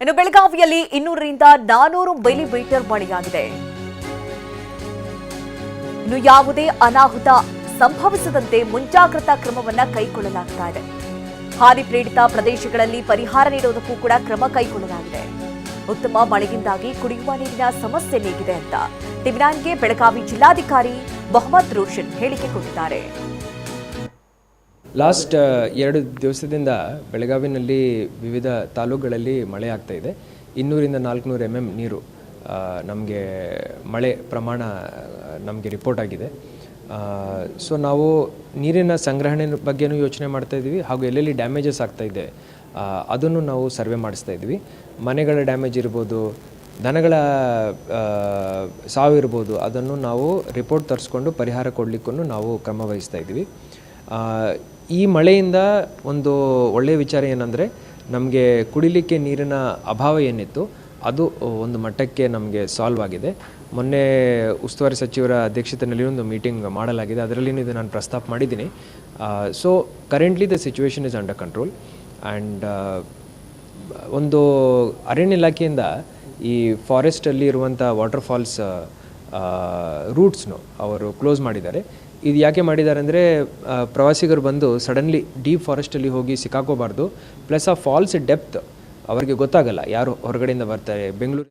ಇನ್ನು ಬೆಳಗಾವಿಯಲ್ಲಿ 200ರಿಂದ 400 ಮಿಲಿಮೀಟರ್ ಮಳೆಯಾಗಿದೆ. ಇನ್ನು ಯಾವುದೇ ಅನಾಹುತ ಸಂಭವಿಸದಂತೆ ಮುಂಜಾಗ್ರತಾ ಕ್ರಮವನ್ನು ಕೈಗೊಳ್ಳಲಾಗ್ತಾ ಇದೆ. ಹಾನಿ ಪೀಡಿತ ಪ್ರದೇಶಗಳಲ್ಲಿ ಪರಿಹಾರ ನೀಡುವುದಕ್ಕೂ ಕೂಡ ಕ್ರಮ ಕೈಗೊಳ್ಳಲಾಗಿದೆ. ಉತ್ತಮ ಮಳೆಯಿಂದಾಗಿ ಕುಡಿಯುವ ನೀರಿನ ಸಮಸ್ಯೆ ನೀಗಿದೆ ಅಂತ ಟಿವಿ9ಗೆ ಬೆಳಗಾವಿ ಜಿಲ್ಲಾಧಿಕಾರಿ ಮೊಹಮ್ಮದ್ ರೋಷನ್ ಹೇಳಿಕೆ ಕೊಟ್ಟಿದ್ದಾರೆ. ಲಾಸ್ಟ್ 2 ದಿವಸದಿಂದ ಬೆಳಗಾವಿನಲ್ಲಿ ವಿವಿಧ ತಾಲೂಕುಗಳಲ್ಲಿ ಮಳೆ ಆಗ್ತಾ ಇದೆ. 200ರಿಂದ 400 mm ನೀರು ನಮಗೆ ಮಳೆ ಪ್ರಮಾಣ ನಮಗೆ ರಿಪೋರ್ಟ್ ಆಗಿದೆ. ಸೊ ನಾವು ನೀರಿನ ಸಂಗ್ರಹಣೆ ಬಗ್ಗೆನೂ ಯೋಚನೆ ಮಾಡ್ತಾ ಇದ್ದೀವಿ, ಹಾಗೂ ಎಲ್ಲೆಲ್ಲಿ ಡ್ಯಾಮೇಜಸ್ ಆಗ್ತಾ ಇದೆ ಅದನ್ನು ನಾವು ಸರ್ವೆ ಮಾಡಿಸ್ತಾ ಇದ್ವಿ. ಮನೆಗಳ ಡ್ಯಾಮೇಜ್ ಇರ್ಬೋದು, ದನಗಳ ಸಾವು ಇರ್ಬೋದು, ಅದನ್ನು ನಾವು ರಿಪೋರ್ಟ್ ತರಿಸ್ಕೊಂಡು ಪರಿಹಾರ ಕೊಡಲಿಕ್ಕೂ ನಾವು ಕ್ರಮ ವಹಿಸ್ತಾ ಇದ್ವಿ. ಈ ಮಳೆಯಿಂದ ಒಂದು ಒಳ್ಳೆಯ ವಿಚಾರ ಏನಂದರೆ, ನಮಗೆ ಕುಡಿಲಿಕ್ಕೆ ನೀರಿನ ಅಭಾವ ಏನಿತ್ತು ಅದು ಒಂದು ಮಟ್ಟಕ್ಕೆ ನಮಗೆ ಸಾಲ್ವ್ ಆಗಿದೆ. ಮೊನ್ನೆ ಉಸ್ತುವಾರಿ ಸಚಿವರ ಅಧ್ಯಕ್ಷತೆಯಲ್ಲಿ ಒಂದು ಮೀಟಿಂಗ್ ಮಾಡಲಾಗಿದೆ, ಅದರಲ್ಲಿ ಇದು ನಾನು ಪ್ರಸ್ತಾಪ ಮಾಡಿದ್ದೀನಿ. So currently the situation is under control. And ಒಂದು ಅರಣ್ಯ ಇಲಾಖೆಯಿಂದ ಈ ಫಾರೆಸ್ಟಲ್ಲಿ ಇರುವಂಥ ವಾಟರ್ ಫಾಲ್ಸ್ ರೂಟ್ಸ್ನು ಅವರು ಕ್ಲೋಸ್ ಮಾಡಿದ್ದಾರೆ. ಇದು ಯಾಕೆ ಮಾಡಿದ್ದಾರೆ ಅಂದರೆ, ಪ್ರವಾಸಿಗರು ಬಂದು ಸಡನ್ಲಿ ಡೀಪ್ ಫಾರೆಸ್ಟಲ್ಲಿ ಹೋಗಿ ಸಿಕ್ಕಾಕೋಬಾರ್ದು. ಪ್ಲಸ್ ಆ ಫಾಲ್ಸ್ ಡೆಪ್ತ್ ಅವರಿಗೆ ಗೊತ್ತಾಗಲ್ಲ, ಯಾರು ಹೊರಗಡೆಯಿಂದ ಬರ್ತಾರೆ. ಬೆಂಗಳೂರು